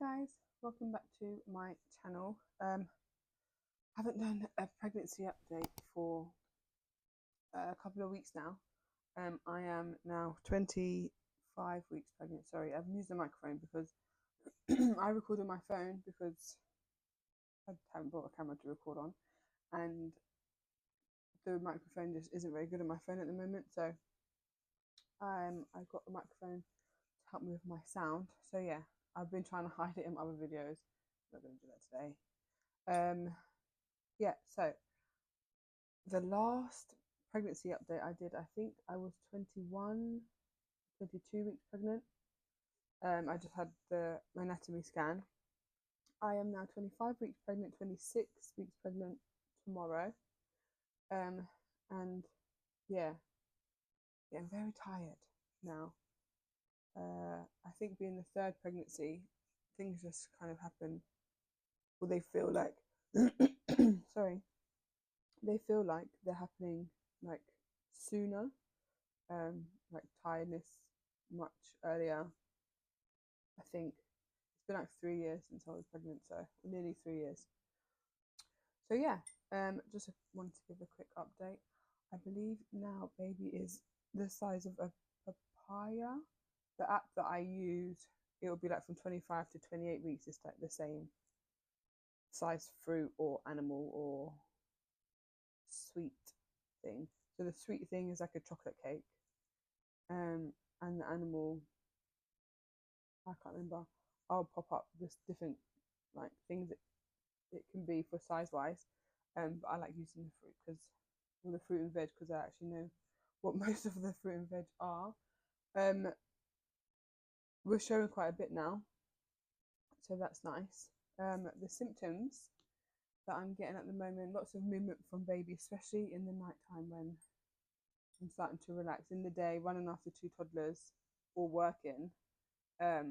guys, welcome back to my channel. Haven't done a pregnancy update for a couple of weeks now. I am now 25 weeks pregnant. Sorry, I've used the microphone because I record on my phone because I haven't bought a camera to record on, and the microphone just isn't very good on my phone at the moment. So I got the microphone to help me with my sound. So yeah, I've been trying to hide it in other videos. I'm not going to do that today. Yeah, so the last pregnancy update I did, I think I was 22 weeks pregnant. I just had my anatomy scan. I am now 25 weeks pregnant, 26 weeks pregnant tomorrow. And yeah, I'm very tired now. I think being the third pregnancy, things just kind of happen. Well, they feel like, sorry, they feel like they're happening like sooner, like tiredness much earlier. I think it's been like 3 years since I was pregnant, so nearly 3 years. So yeah, just wanted to give a quick update. I believe now baby is the size of a papaya. The app that I use, it will be like from 25 to 28 weeks. It's like the same size fruit or animal or sweet thing. So the sweet thing is like a chocolate cake, and the animal, I can't remember. I'll pop up this different like things it can be for size wise. But I like using the fruit because the fruit and veg, because I actually know what most of the fruit and veg are. We're showing quite a bit now, so that's nice. The symptoms that I'm getting at the moment, lots of movement from baby, especially in the night time when I'm starting to relax. In the day, running after two toddlers or working, I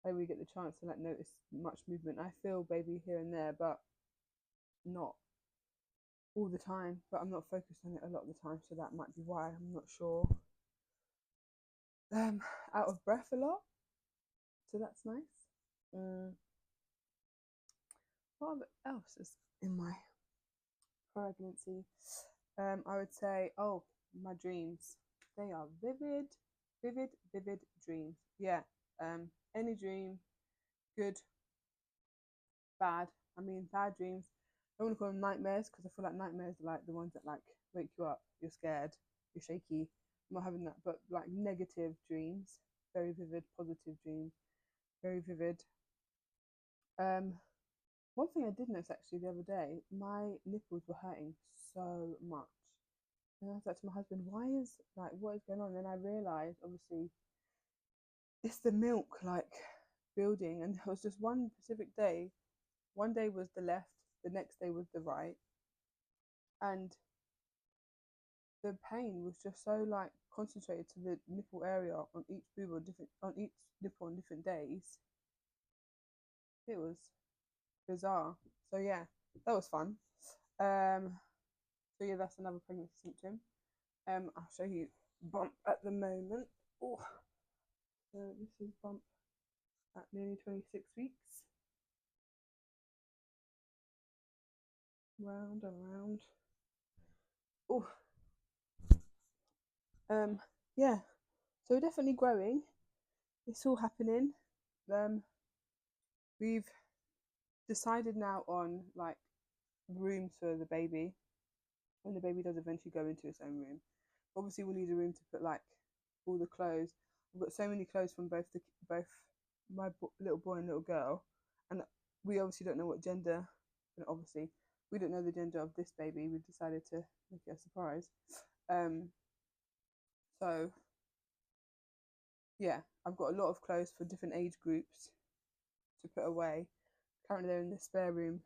really get the chance to like notice much movement. I feel baby here and there, but not all the time. But I'm not focused on it a lot of the time, so that might be why. I'm not sure. Out of breath a lot, so that's nice. What else is in my pregnancy? I would say, oh, my dreams. They are vivid dreams. Yeah. Any dream, good, bad. I mean, bad dreams. I don't want to call them nightmares because I feel like nightmares are like the ones that like wake you up. You're scared. You're shaky. I'm not having that, but like negative dreams, very vivid, positive dreams, very vivid. One thing I did notice actually the other day, my nipples were hurting so much. And I was like to my husband, why is like what is going on? And then I realised obviously it's the milk like building, and there was just one specific day. One day was the left, the next day was the right, and the pain was just so like concentrated to the nipple area on each boob on different on each nipple on different days. It was bizarre. So yeah, that was fun. So yeah, that's another pregnancy symptom. I'll show you bump at the moment. Oh, so this is bump at nearly 26 weeks. Round and round. Oh, yeah. So definitely growing. It's all happening. We've decided now on like rooms for the baby when the baby does eventually go into its own room. Obviously, we'll need a room to put like all the clothes. We've got so many clothes from both my little boy and little girl, and we obviously don't know what gender. And obviously, we don't know the gender of this baby. We've decided to make it a surprise. So yeah, I've got a lot of clothes for different age groups to put away. Currently, they're in the spare room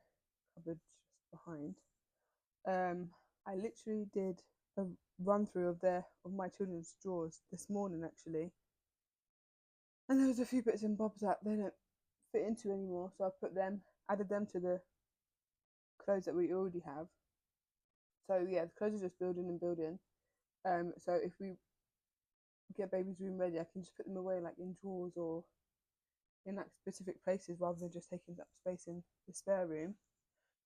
cupboard just behind. I literally did a run through of my children's drawers this morning actually, and there was a few bits and bobs that they don't fit into anymore, so I added them to the clothes that we already have. So yeah, the clothes are just building and building. So if we get baby's room ready, I can just put them away like in drawers or in like specific places rather than just taking up space in the spare room.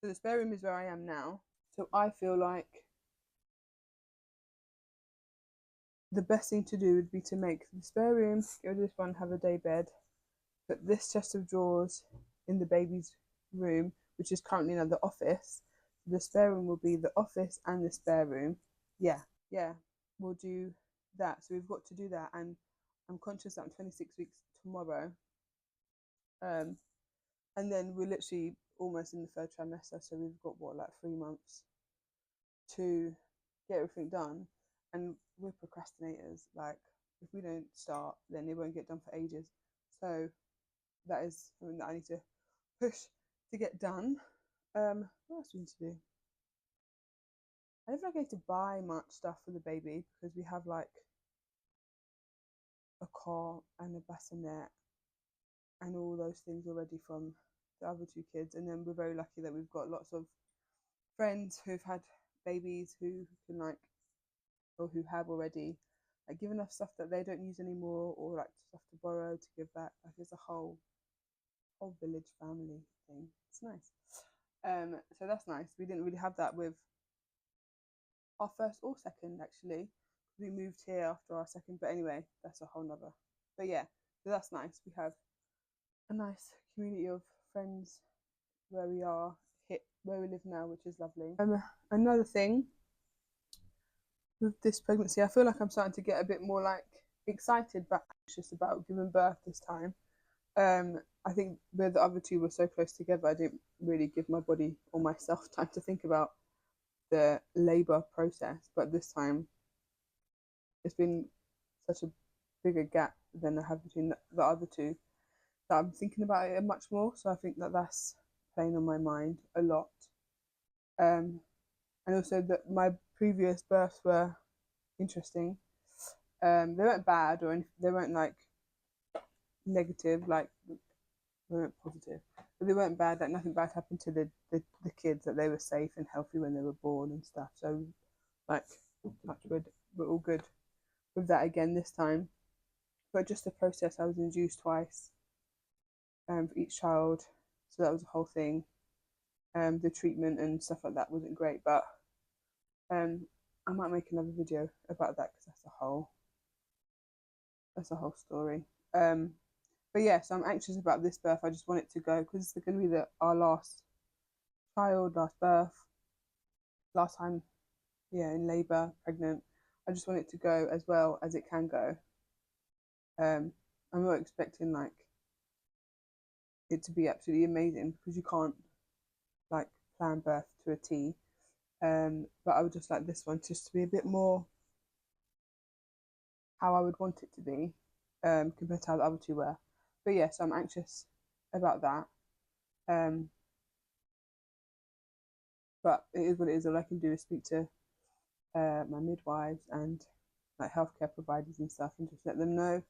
So the spare room is where I am now. So I feel like the best thing to do would be to make the spare room, get rid of this one, have a day bed, put this chest of drawers in the baby's room, which is currently in the office. The spare room will be the office and the spare room. Yeah, we'll do that. So we've got to do that, and I'm conscious that I'm 26 weeks tomorrow. And then we're literally almost in the third trimester, so we've got what, like 3 months to get everything done. And we're procrastinators. Like, if we don't start, then it won't get done for ages. So that is something that I need to push to get done. What else do we need to do? I don't feel like I need to buy much stuff for the baby because we have like a car and a bassinet and all those things already from the other two kids. And then we're very lucky that we've got lots of friends who've had babies who can like, or who have already like given us stuff that they don't use anymore, or like stuff to borrow to give back. Like it's a whole village family thing. It's nice. So that's nice. We didn't really have that with our first or second, actually. We moved here after our second, but anyway, that's a whole nother. But yeah, so that's nice. We have a nice community of friends where we are, where we live now, which is lovely. Another thing with this pregnancy, I feel like I'm starting to get a bit more like excited but anxious about giving birth this time. I think where the other two were so close together, I didn't really give my body or myself time to think about the labour process. But this time, it's been such a bigger gap than I have between the other two that I'm thinking about it much more. So I think that that's playing on my mind a lot. And also that my previous births were interesting. They weren't bad or they weren't like negative, like they weren't positive, but they weren't bad. Like nothing bad happened to the kids. That they were safe and healthy when they were born and stuff. So like touch wood, we're all good with that again this time. But just the process, I was induced twice for each child, so that was a whole thing. The treatment and stuff like that wasn't great, but I might make another video about that because that's a whole story. But yeah, so I'm anxious about this birth. I just want it to go because it's going to be our last child, last birth, last time, yeah, in labour, pregnant. I just want it to go as well as it can go. I'm not expecting like it to be absolutely amazing because you can't like plan birth to a T. But I would just like this one just to be a bit more how I would want it to be, compared to how the other two were. But yeah, so I'm anxious about that. But it is what it is. All I can do is speak to my midwives and like healthcare providers and stuff, and just let them know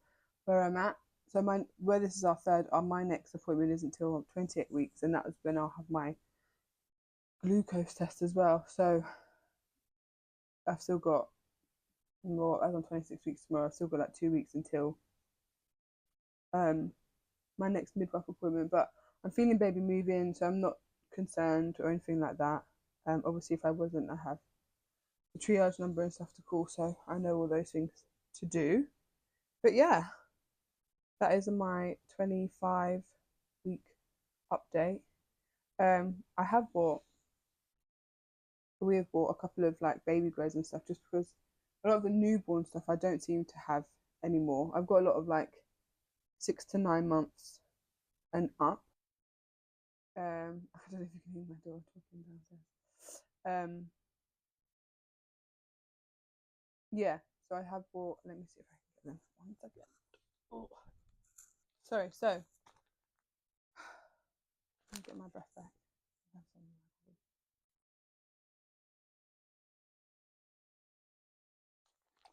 where I'm at. So where this is our third, my next appointment isn't until 28 weeks, and that was when I'll have my glucose test as well. So I've still got more, as I'm 26 weeks tomorrow, I've still got like 2 weeks until my next midwife appointment. But I'm feeling baby moving, so I'm not concerned or anything like that. Obviously, if I wasn't, I have the triage number and stuff to call, so I know all those things to do. But yeah, that is my 25-week update. We have bought a couple of like baby grows and stuff just because a lot of the newborn stuff I don't seem to have anymore. I've got a lot of like 6 to 9 months and up. I don't know if you can hear my dog talking downstairs. Yeah, so I have bought, let me see if I can get them. 1 second. Oh. Sorry, so let me get my breath back.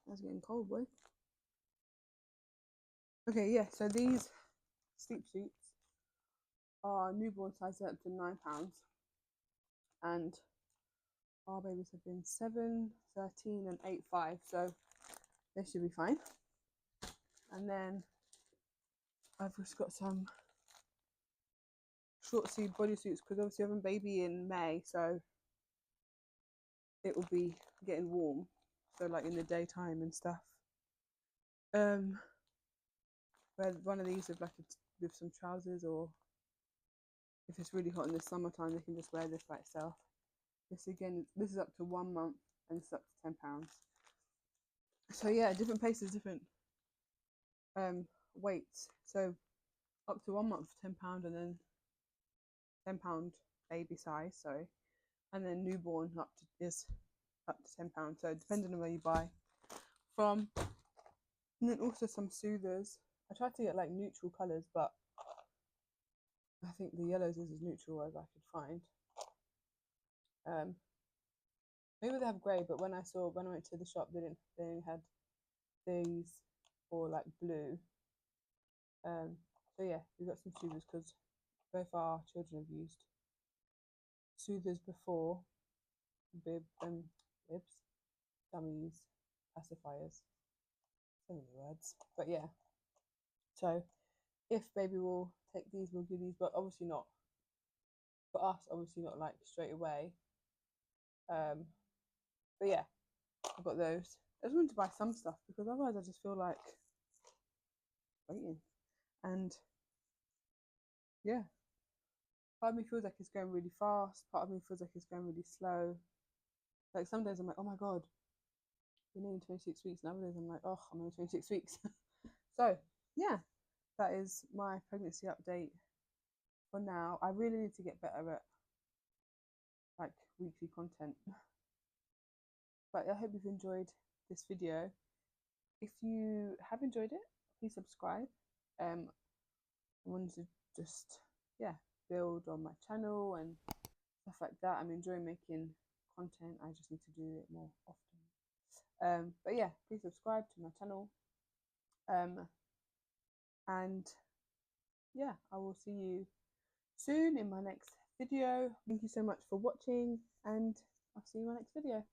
That's getting cold, boy. Okay, yeah, so these sleep sheets are newborn size up to £9, and our babies have been 7, 13, and 8, 5, so they should be fine. And then I've just got some short sleeve bodysuits because obviously I have a baby in May, so it will be getting warm. So like in the daytime and stuff. Wear one of these with like with some trousers, or if it's really hot in the summertime, they can just wear this by itself. This again, this is up to 1 month and it's up to £10. So yeah, different places, different weights. So up to 1 month, £10, and then £10 baby size. Sorry, and then newborn is up to £10. So depending on where you buy from, and then also some soothers. I tried to get like neutral colours, but I think the yellows is as neutral as I could find. Maybe they have grey, but when I went to the shop, they only had these or like blue. So yeah, we got some soothers because both our children have used soothers before. Bibs, dummies, pacifiers, so many words. But yeah, so if baby will take these, we'll give these, but obviously not for us, obviously not like straight away. But yeah, I've got those. I just wanted to buy some stuff because otherwise I just feel like waiting. And yeah, part of me feels like it's going really fast, part of me feels like it's going really slow. Like some days I'm like, oh my god, we're nearly 26 weeks, and other days I'm like, oh, I'm only 26 weeks. So yeah, that is my pregnancy update for now. I really need to get better at like weekly content. But I hope you've enjoyed this video. If you have enjoyed it, please subscribe. I wanted to just build on my channel and stuff like that. I'm enjoying making content. I just need to do it more often. But yeah, please subscribe to my channel. And yeah, I will see you soon in my next video. Thank you so much for watching, and I'll see you in my next video.